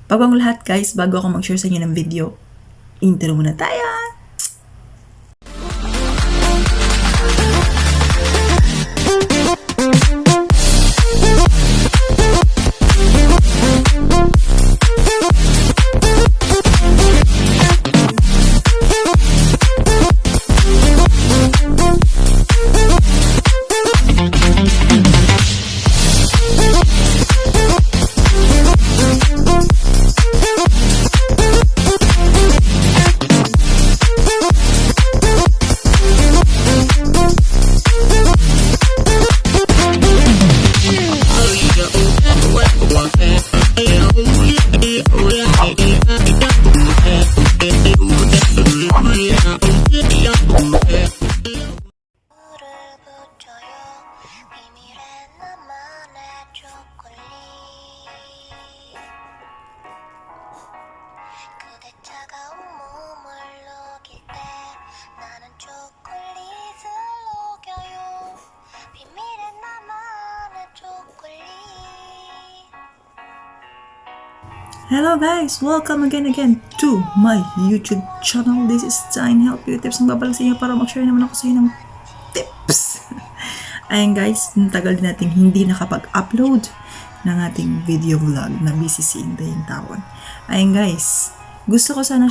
Bago ang lahat guys, bago ako mag-share sa inyo ng video, intro muna tayo! Hello guys! Welcome again to my YouTube channel. This is Shine Help You Tips. Ang babalik sa inyo para mag-share naman ako sa inyo ng tips. Ayan guys, tagal din natin hindi nakapag-upload ng ating video vlog na busy si Inday yung tawon. Ayan guys, gusto ko sana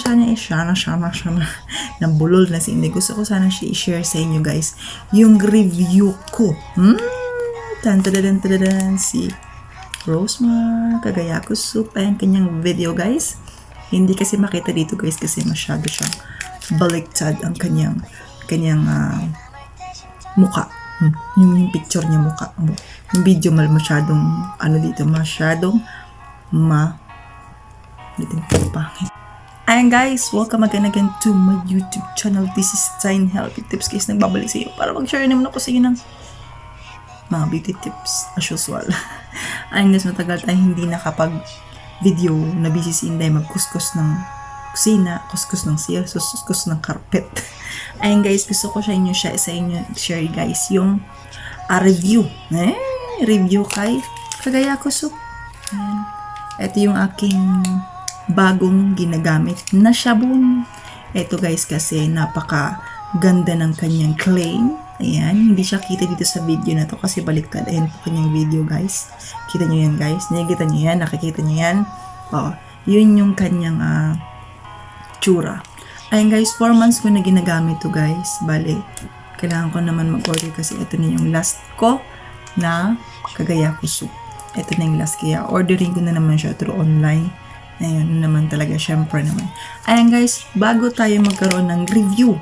nabulol na si Inday. Gusto ko sana siya i-share sa inyo guys yung review ko. Si Rosemar Kagayako Soup. Ayan kanyang video guys. Hindi kasi makita dito guys kasi masyado siyang baliktad ang kanyang muka. Yung picture niya muka. Yung video masyadong masyadong pangit. Ayan guys, welcome again to my YouTube channel. This is Shine Help You Tips guys. Nagbabalik sa iyo para mag-share naman ako sa iyo ng mga beauty tips as usual. Ayun guys, matagal tayo hindi nakapag-video na busy si Inday magkuskus ng kusina, kuskus ng siyas, kuskus ng carpet. Ayun guys, gusto ko sa inyo share guys yung review. Review kay Kagayako Soup. Ayan. Ito yung aking bagong ginagamit na sabon. Ito guys kasi napaka ganda ng kanyang claim. Ayan, hindi siya kita dito sa video na to kasi baliktad. Ayan po kanyang video guys. Kita nyo yan guys. Nakikita nyo yan? Nakikita nyo yan? Yun yung kanyang tsura. Ayan guys, 4 months ko na ginagamit to guys. Bale, kailangan ko naman mag-order kasi ito na yung last ko na Kagayako Soup. Ito na yung last kaya ordering ko na naman siya through online. Ayan naman talaga, syempre naman. Ayan guys, bago tayo magkaroon ng review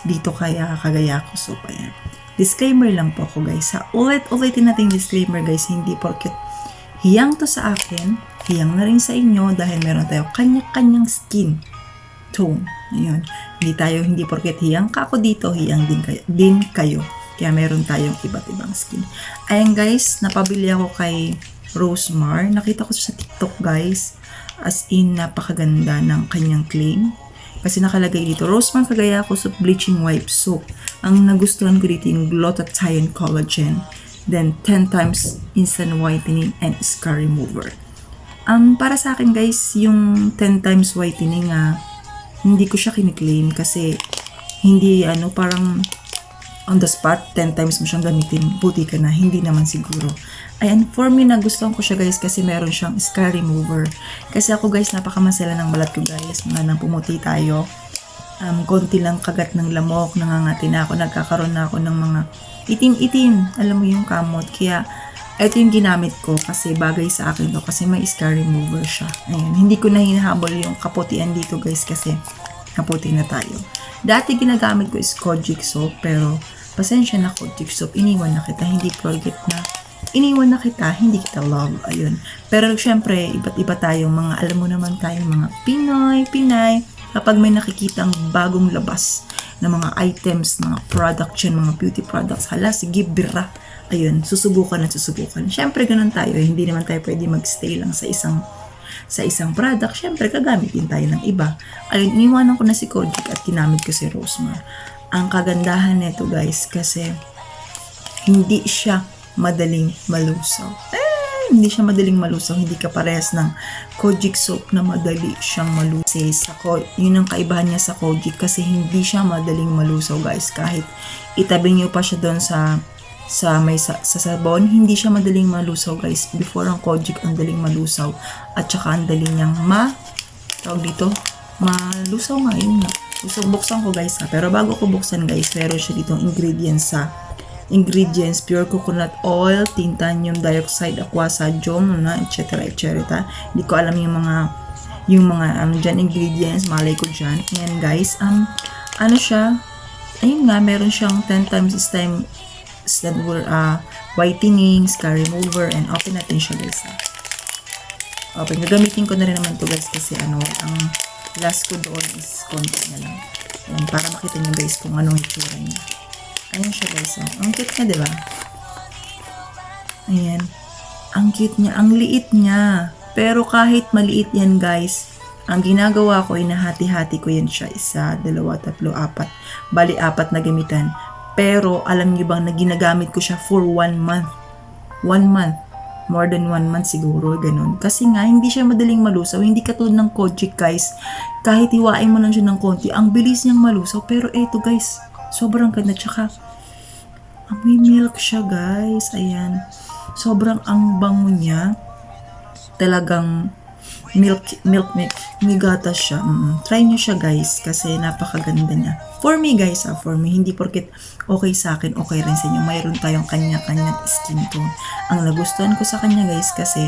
dito kaya Kagayako Soup. Ayan. Disclaimer lang po ako guys. Ulit-ulitin natin disclaimer guys. Hindi porket hiyang to sa akin, hiyang na rin sa inyo dahil meron tayo kanya-kanyang skin tone. Ayun. Hindi porket hiyang ka ako dito, hiyang din kayo. Kaya meron tayong iba't ibang skin. Ayan guys, napabili ako kay Rosemar. Nakita ko sa TikTok guys. As in, napakaganda ng kanyang claim. Kasi nakalagay dito, Rosemar Kagayako Soup Bleaching Wipe Soap. Ang nagustuhan ko dito yung glutathione collagen. Then, 10 times instant whitening and scar remover. Para sa akin guys, yung 10 times whitening, hindi ko siya kiniklaim kasi hindi parang on the spot, 10 times mo siyang gamitin, buti ka na. Hindi naman siguro. Ayan, for me, nagustuhan ko siya guys kasi meron siyang scar remover. Kasi ako guys, napakamasela ng balat ko guys. Mga nang pumuti tayo. Konti lang kagat ng lamok, nangangati na ako, nagkakaroon na ako ng mga itim-itim. Alam mo yung kamot. Kaya, ito yung ginamit ko kasi bagay sa akin to kasi may scar remover siya. Ayan, hindi ko na hinahabol yung kaputian dito guys kasi kaputi na tayo. Dati ginagamit ko is Kojic soap pero pasensya na Kojic soap. Iniwan na kita, hindi forget na iniwan na kita, hindi kita love. Ayun. Pero syempre, iba't iba tayong mga, alam mo naman tayong mga Pinay, kapag may nakikitang bagong labas na mga items, mga product yun, mga beauty products, hala, sige, bira. Ayun, susubukan. Syempre, ganun tayo. Hindi naman tayo pwede magstay lang sa isang product. Syempre, gagamitin tayo ng iba. Ayun, iniwanan ko na si Kojic at ginamit ko si Rosemar. Ang kagandahan nito guys, kasi hindi siya madaling malusaw. hindi siya madaling malusaw. Hindi ka parehas ng Kojic soap na madali siyang malusaw. Yun ang kaibahan niya sa Kojic kasi hindi siya madaling malusaw guys. Kahit itabi niyo pa siya doon sa sabon, hindi siya madaling malusaw guys. Before ang Kojic ang daling malusaw at saka ang daling niyang malusaw nga yun nga. So, buksan ko guys ha. Pero bago ko buksan guys, meron siya ditong ingredients, pure coconut oil, titanium dioxide, aqua sodium, etc. Hindi ko alam yung mga dyan ingredients, malay ko dyan. Ayan guys, ano siya, ayun nga, meron siyang 10 times time whitening, scar remover, and open natin siya guys ha. Open, gagamitin ko na rin naman to guys kasi ang last ko doon is konti na lang. Ayan, para makita nyo guys kung anong itsura niya. Ayan siya guys. Ang cute niya, diba? Ayan. Ang cute niya. Ang liit niya. Pero kahit maliit yan guys, ang ginagawa ko, inahati-hati ko yan siya. 1, 2, 3, 4. Bali, 4 na gamitan. Pero alam niyo bang na ginagamit ko siya for 1 month. 1 month. More than 1 month siguro, ganun. Kasi nga, hindi siya madaling malusaw. Hindi katulad ng Kojic, guys. Kahit hiwain mo lang siya ng konti, ang bilis niyang malusaw. Pero eto, guys, sobrang ganda. Tsaka, may milk siya, guys. Ayan. Sobrang ang bango niya. Talagang milk. May gatas siya. Try niyo siya, guys, kasi napakaganda niya. For me, guys, for me, hindi porket okay sa akin, okay rin sa inyo. Mayroon tayong kanya-kanyang skin tone. Ang nagustuhan ko sa kanya guys kasi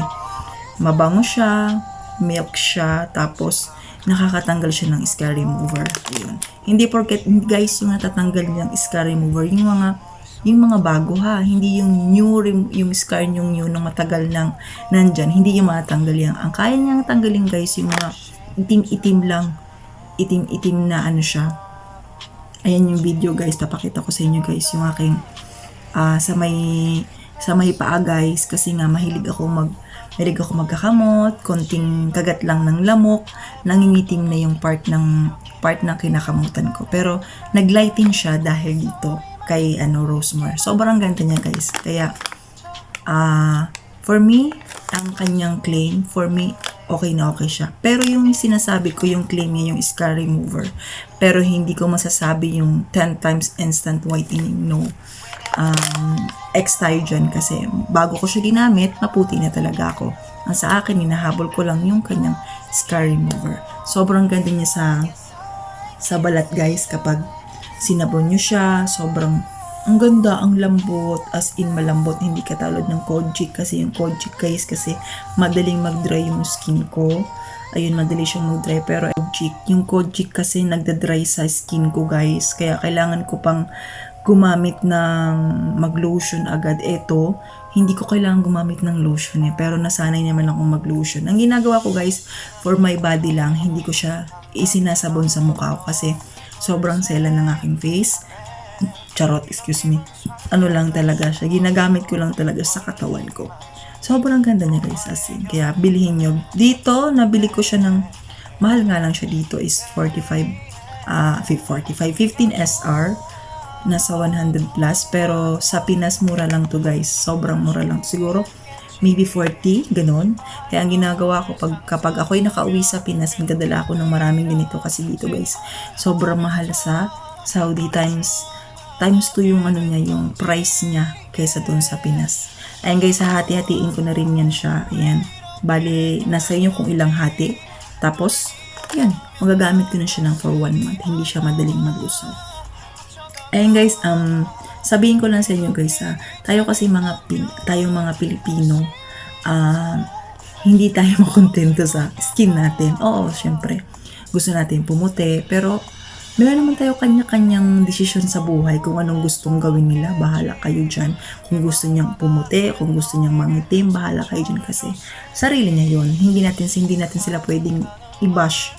mabango siya, milk siya, tapos nakakatanggal siya ng scar remover. Ayun. Hindi porket guys yung natatanggal ng scar remover, yung mga bago ha, hindi yung new, yung scar yung new na matagal nang nandyan, hindi yung matanggal yan. Ang kaya niyang tanggalin guys yung mga itim-itim lang, itim-itim na ano siya. Ayan yung video guys, papakita ko sa inyo guys yung aking sa may paa guys, kasi nga mahilig ako magkakamot, konting kagat lang ng lamok, nangingitim na yung part ng kinakamutan ko. Pero naglighting siya dahil dito kay Rosemar. Sobrang ganda niya guys. Kaya for me, ang kanyang claim, for me, okay na okay siya. Pero yung sinasabi ko, yung claim niya, yung scar remover. Pero hindi ko masasabi yung 10 times instant whitening, no. Ex tayo dyan kasi bago ko siya ginamit, maputi na talaga ako. Ang sa akin, hinahabol ko lang yung kanyang scar remover. Sobrang ganda niya sa balat guys kapag sinabon nyo siya. Sobrang ang ganda, ang lambot, as in malambot, hindi katulad ng Kojic kasi yung Kojic guys kasi madaling mag-dry yung skin ko. Ayun, madali siyang mag-dry pero yung Kojic kasi nagda-dry sa skin ko guys, kaya kailangan ko pang gumamit ng mag-lotion agad. Ito, hindi ko kailangan gumamit ng lotion pero nasanay naman akong mag-lotion. Ang ginagawa ko guys, for my body lang, hindi ko siya isinasabon sa mukha ko kasi sobrang sela ng aking face. Charot, excuse me. Ano lang talaga siya. Ginagamit ko lang talaga sa katawan ko. Sobrang ganda niya guys, as in. Kaya bilhin nyo. Dito, nabili ko siya ng, mahal nga lang siya dito is 15 SR. Nasa 100 plus. Pero sa Pinas, mura lang to guys. Sobrang mura lang. Siguro, maybe 40, ganun. Kaya ang ginagawa ko, kapag ako'y nakauwi sa Pinas, magdadala ako ng maraming ganito. Kasi dito guys, sobrang mahal sa Saudi times 2 yung yung price niya kaysa doon sa Pinas. Ayan guys, hati-hatiin ko na rin yan siya. Ayan. Bali, nasa inyo kung ilang hati. Tapos, yan. Magagamit ko na siya ng for 1 month. Hindi siya madaling mag-usaw. Ayan guys, sabihin ko lang sa inyo guys, tayo kasi tayong mga Pilipino, hindi tayo makontento sa skin natin. Oo, syempre. Gusto natin pumuti, pero meron naman tayo kanya-kanyang desisyon sa buhay kung anong gustong gawin nila. Bahala kayo dyan. Kung gusto niyang pumuti, kung gusto niyang mangitim, bahala kayo dyan kasi sarili niya yon. Hindi natin sila pwedeng i-bash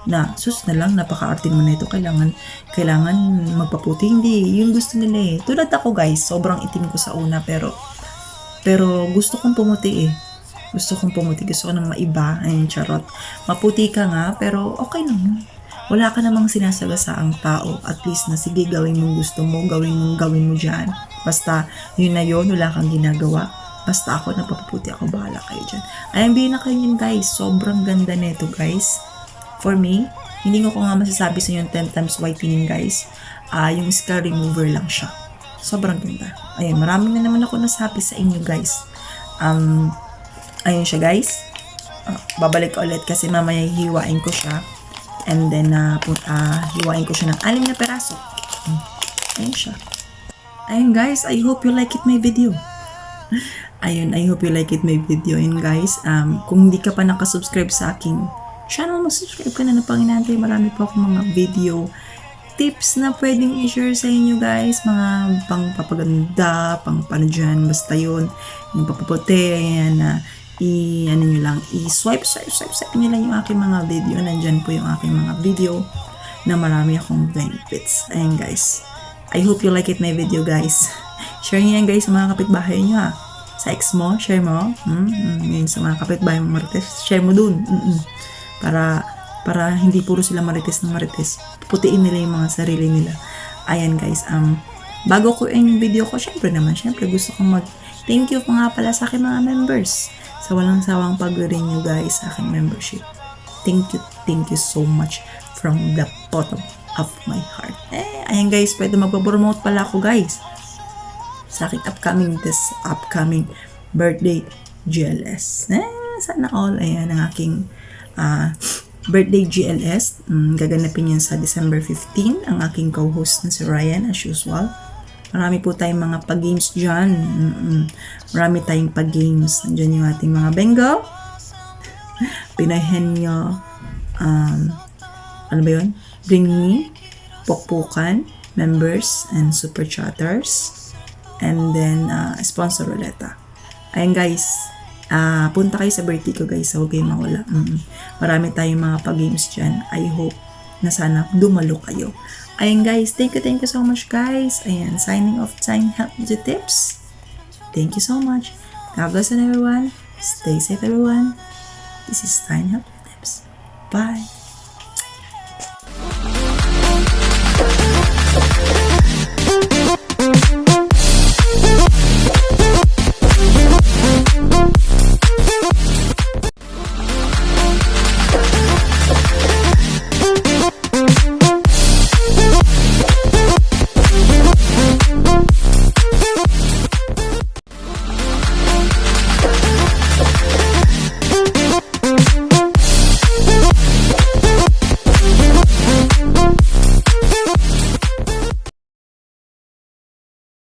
na sus na lang, napaka-arte mo na ito. Kailangan magpaputi. Hindi, yung gusto nila eh. Tulad ako guys, sobrang itim ko sa una pero gusto kong pumuti eh. Gusto ko ng maiba. Ayun, charot. Maputi ka nga, pero okay lang yun. Wala ka namang sinasagasaang tao. At least na sige, gawin mong gusto mo, gawin mo dyan. Basta, yun na yun, wala kang ginagawa. Basta ako, nagpapaputi ako, bahala kayo dyan. Ayan, bilhin na kayo yun guys. Sobrang ganda nito guys. For me, hindi ko nga masasabi sa inyo yung 10 times whitening guys. Yung scale remover lang siya. Sobrang ganda. Ayan, marami na naman ako nasabi sa inyo guys. Ayun siya guys. Babalik ko ulit kasi mamaya hiwain ko siya. And then, hiwain ko siya ng 6 na peraso. Ayun siya. Ayun guys, I hope you like it my video. Ayun, I hope you like it my video. Ayun guys, kung hindi ka pa nakasubscribe sa akin channel, mag-subscribe ka na ng Panginoon. Marami po akong mga video tips na pwedeng i-share sa inyo guys. Mga pang papaganda, pang paano dyan, basta yun. Yung papaputi, ayan na. Ano nyo lang, i-swipe nyo lang yung aking mga video. Nandyan po yung aking mga video na marami akong benefits. Ayan guys. I hope you like it my video guys. Share nyo yan guys sa mga kapitbahay nyo ha. Sa ex mo, share mo. Yun, sa mga kapitbahay mo marites, share mo dun. Para hindi puro sila marites ng marites. Putiin nila yung mga sarili nila. Ayan guys, bago ko yung video ko, syempre gusto kong thank you po nga pala sa aking mga members. Sa walang sawang pag-renew guys sa aking membership. Thank you so much from the bottom of my heart. Ayan guys, pwede magpo-promote pala ako guys. Sa aking upcoming birthday GLS. Sana all. Ayan ang aking birthday GLS. Gaganapin yan sa December 15. Ang aking co-host na si Ryan as usual. Marami po tayong mga pag-games dyan. Marami tayong pag-games. Nandiyan yung ating mga Bengal. Pinoy Henyo. Ano ba yun? Bring Me. Pokpukan. Members and super chatters. And then, sponsor Roleta. Ayan guys. Punta kayo sa birthday ko guys. Huwag kayong mawala. Marami tayong mga pag-games dyan. I hope na sana dumalo kayo. Ayan guys. Thank you so much guys. Ayan. Signing off. Sign Help the Tips. Thank you so much. God bless everyone. Stay safe everyone. This is Sign Help the Tips. Bye.